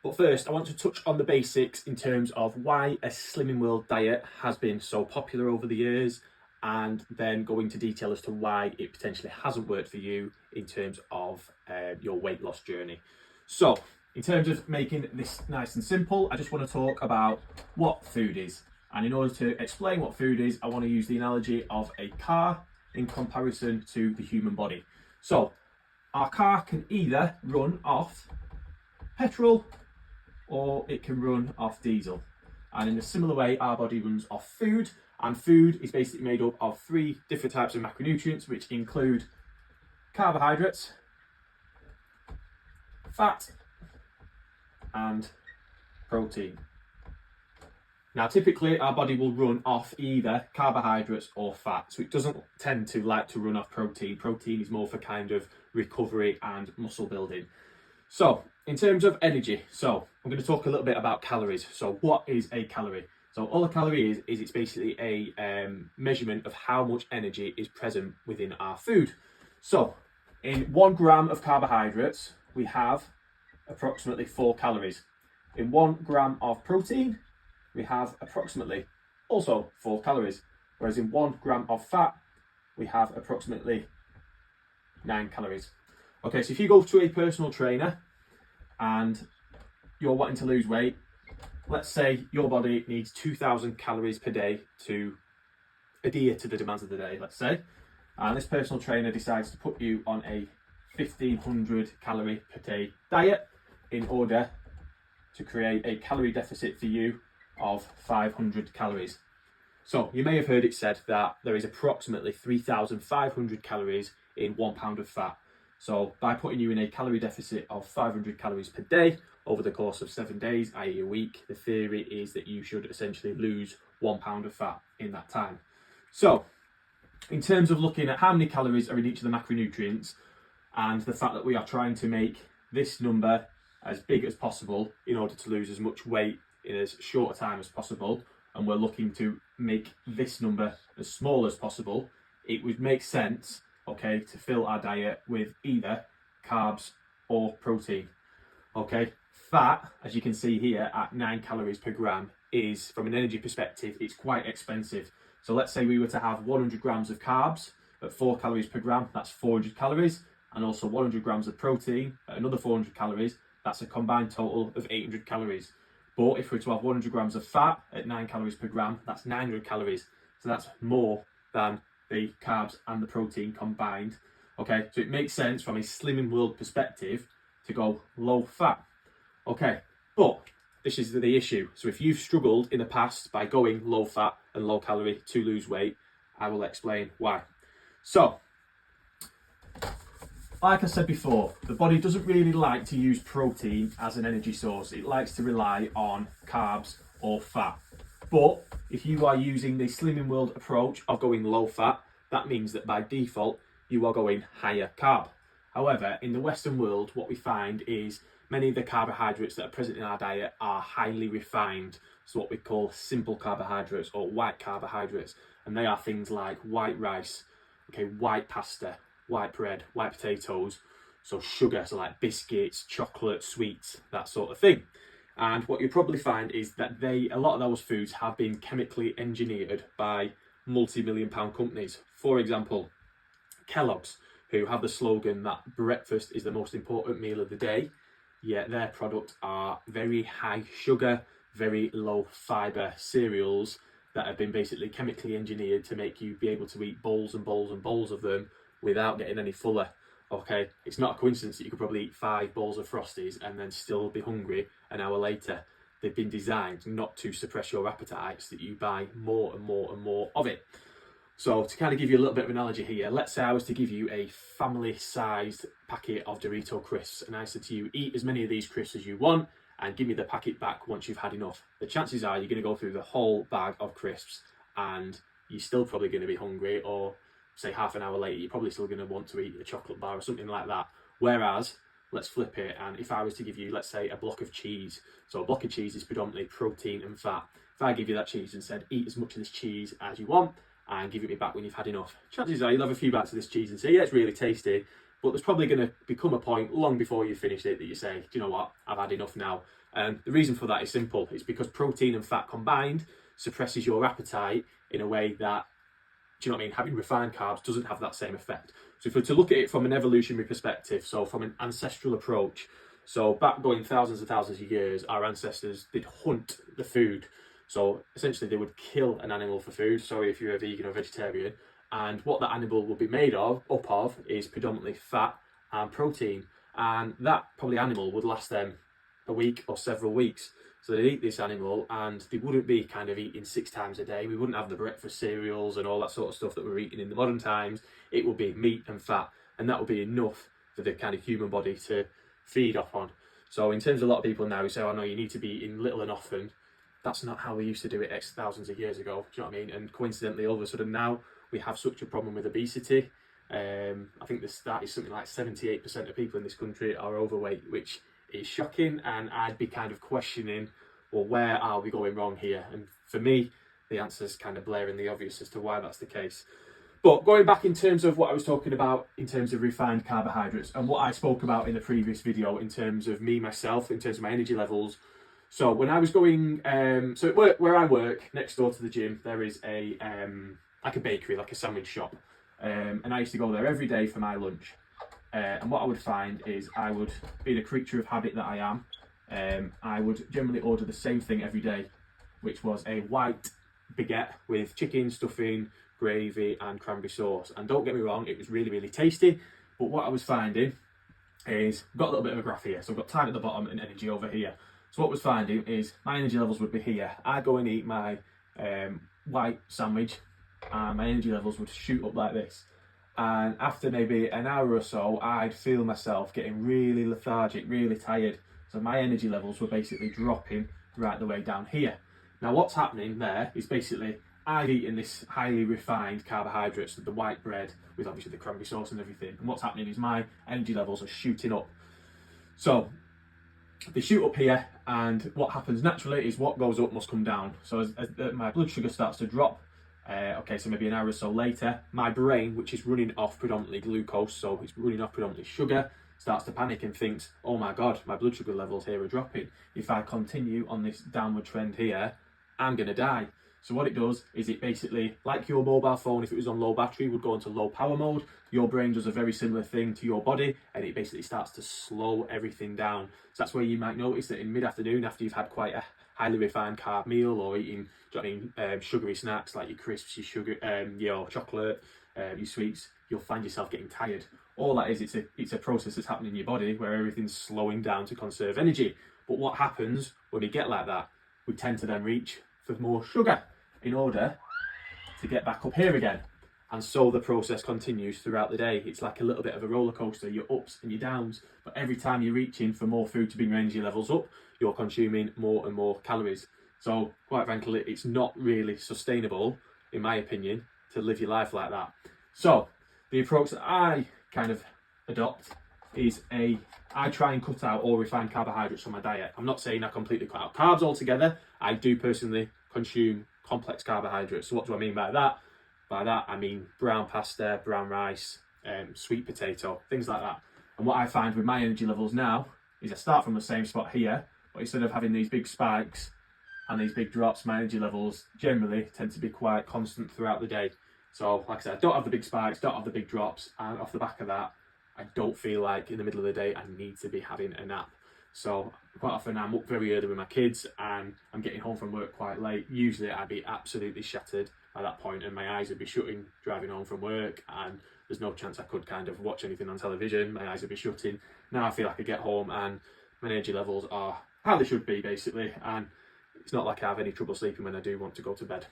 But first, I want to touch on the basics in terms of why a Slimming World diet has been so popular over the years, and then go into detail as to why it potentially hasn't worked for you in terms of your weight loss journey. So, in terms of making this nice and simple, I just want to talk about what food is. And in order to explain what food is, I want to use the analogy of a car in comparison to the human body. So, our car can either run off petrol or it can run off diesel. And in a similar way, our body runs off food, and food is basically made up of 3 different types of macronutrients, which include carbohydrates, fat, and protein. Now, typically our body will run off either carbohydrates or fat, so it doesn't tend to like to run off protein. Protein is more for kind of recovery and muscle building. So, in terms of energy, I'm going to talk a little bit about calories. So, what is a calorie? So, all a calorie is it's basically a measurement of how much energy is present within our food. So, in 1 gram of carbohydrates, we have approximately 4 calories. In 1 gram of protein, we have approximately also 4 calories. Whereas in 1 gram of fat, we have approximately 9 calories. Okay, so if you go to a personal trainer and you're wanting to lose weight, let's say your body needs 2,000 calories per day to adhere to the demands of the day, let's say, and this personal trainer decides to put you on a 1,500 calorie per day diet in order to create a calorie deficit for you of 500 calories. So you may have heard it said that there is approximately 3,500 calories in 1 pound of fat. So by putting you in a calorie deficit of 500 calories per day over the course of 7 days, i.e. a week, the theory is that you should essentially lose 1 pound of fat in that time. So in terms of looking at how many calories are in each of the macronutrients, and the fact that we are trying to make this number as big as possible in order to lose as much weight in as short a time as possible, and we're looking to make this number as small as possible, it would make sense, okay, to fill our diet with either carbs or protein. Okay, fat, as you can see here, at 9 calories per gram is, from an energy perspective, it's quite expensive. So let's say we were to have 100 grams of carbs at 4 calories per gram, that's 400 calories, and also 100 grams of protein at another 400 calories, that's a combined total of 800 calories. But if we're to have 100 grams of fat at 9 calories per gram, that's 900 calories. So that's more than the carbs and the protein combined. Okay, so it makes sense from a Slimming World perspective to go low fat. Okay, but this is the issue. So if you've struggled in the past by going low fat and low calorie to lose weight, I will explain why. So, like I said before, the body doesn't really like to use protein as an energy source. It likes to rely on carbs or fat. But if you are using the Slimming World approach of going low fat, that means that by default, you are going higher carb. However, in the Western world, what we find is many of the carbohydrates that are present in our diet are highly refined. So what we call simple carbohydrates or white carbohydrates. And they are things like white rice, okay, white pasta, white bread, white potatoes. So sugar, so like biscuits, chocolate, sweets, that sort of thing. And what you'll probably find is that a lot of those foods have been chemically engineered by multi-million-pound companies. For example, Kellogg's, who have the slogan that breakfast is the most important meal of the day, yet their products are very high sugar, very low fibre cereals that have been basically chemically engineered to make you be able to eat bowls and bowls and bowls of them without getting any fuller. Okay, it's not a coincidence that you could probably eat 5 bowls of Frosties and then still be hungry an hour later. They've been designed not to suppress your appetite, so that you buy more and more and more of it. So to kind of give you a little bit of an analogy here, let's say I was to give you a family-sized packet of Dorito crisps, and I said to you, eat as many of these crisps as you want and give me the packet back once you've had enough. The chances are you're going to go through the whole bag of crisps and you're still probably going to be hungry, or say half an hour later, you're probably still going to want to eat a chocolate bar or something like that. Whereas, let's flip it, and if I was to give you, let's say, a block of cheese. So a block of cheese is predominantly protein and fat. If I give you that cheese and said, eat as much of this cheese as you want and give it me back when you've had enough, chances are you'll have a few bites of this cheese and say, yeah, it's really tasty, But there's probably going to become a point long before you finish it that you say, do you know what, I've had enough now. And the reason for that is simple. It's because protein and fat combined suppresses your appetite in a way that, do you know what I mean, having refined carbs doesn't have that same effect. So if we're to look at it from an evolutionary perspective, so from an ancestral approach, so back going thousands of years, our ancestors did hunt the food. So essentially they would kill an animal for food. Sorry if you're a vegan or vegetarian. And what that animal will be made of, is predominantly fat and protein. And that probably animal would last them a week or several weeks. So they'd eat this animal and they wouldn't be kind of eating 6 times a day. We wouldn't have the breakfast cereals and all that sort of stuff that we're eating in the modern times. It would be meat and fat, and that would be enough for the kind of human body to feed off on. So in terms of a lot of people now who say, oh no, you need to be eating little and often, that's not how we used to do it thousands of years ago. Do you know what I mean? And coincidentally, all of a sudden now, we have such a problem with obesity. I think the stat is something like 78% of people in this country are overweight, which is shocking. And I'd be kind of questioning, well, where are we going wrong here? And for me, the answer is kind of blaringly obvious as to why that's the case. But going back in terms of what I was talking about in terms of refined carbohydrates and what I spoke about in the previous video in terms of me, myself, in terms of my energy levels. So when I was going, so where I work, next door to the gym, there is a like a bakery, like a sandwich shop. And I used to go there every day for my lunch. And what I would find is I would, being a creature of habit that I am, I would generally order the same thing every day, which was a white baguette with chicken, stuffing, gravy and cranberry sauce. And don't get me wrong, it was really, really tasty. But what I was finding is, I've got a little bit of a graph here. So I've got time at the bottom and energy over here. So what I was finding is my energy levels would be here. I'd go and eat my white sandwich and my energy levels would shoot up like this. And after maybe an hour or so, I'd feel myself getting really lethargic, really tired. So my energy levels were basically dropping right the way down here. Now what's happening there is basically I've eaten this highly refined carbohydrates, the white bread with obviously the cranberry sauce and everything. And what's happening is my energy levels are shooting up. So they shoot up here, and what happens naturally is what goes up must come down. So as my blood sugar starts to drop, okay, so maybe an hour or so later, my brain, which is running off predominantly glucose, so it's running off predominantly sugar, starts to panic and thinks, oh my God, my blood sugar levels here are dropping. If I continue on this downward trend here, I'm going to die. So what it does is it basically, like your mobile phone, if it was on low battery, would go into low power mode. Your brain does a very similar thing to your body, and it basically starts to slow everything down. So that's where you might notice that in mid-afternoon, after you've had quite a highly refined carb meal or eating, do you know what I mean, sugary snacks like your crisps, your sugar, your chocolate, your sweets, you'll find yourself getting tired. All that is, it's a process that's happening in your body where everything's slowing down to conserve energy. But what happens when we get like that? We tend to then reach for more sugar in order to get back up here again. And so the process continues throughout the day. It's like a little bit of a roller coaster, your ups and your downs. But every time you're reaching for more food to bring your energy levels up, you're consuming more and more calories. So quite frankly, it's not really sustainable, in my opinion, to live your life like that. So the approach that I kind of adopt is I try and cut out all refined carbohydrates from my diet. I'm not saying I completely cut out carbs altogether. I do personally consume complex carbohydrates. So what do I mean by that? By that I mean brown pasta, brown rice, sweet potato, things like that. And what I find with my energy levels now is I start from the same spot here, but instead of having these big spikes and these big drops, my energy levels generally tend to be quite constant throughout the day. So like I said, I don't have the big spikes, don't have the big drops, and off the back of that, I don't feel like in the middle of the day I need to be having a nap. So quite often I'm up very early with my kids and I'm getting home from work quite late. Usually I'd be absolutely shattered at that point and my eyes would be shutting driving home from work, and there's no chance I could kind of watch anything on television. My eyes would be shutting. Now I feel like I get home and my energy levels are how they should be basically, and it's not like I have any trouble sleeping when I do want to go to bed.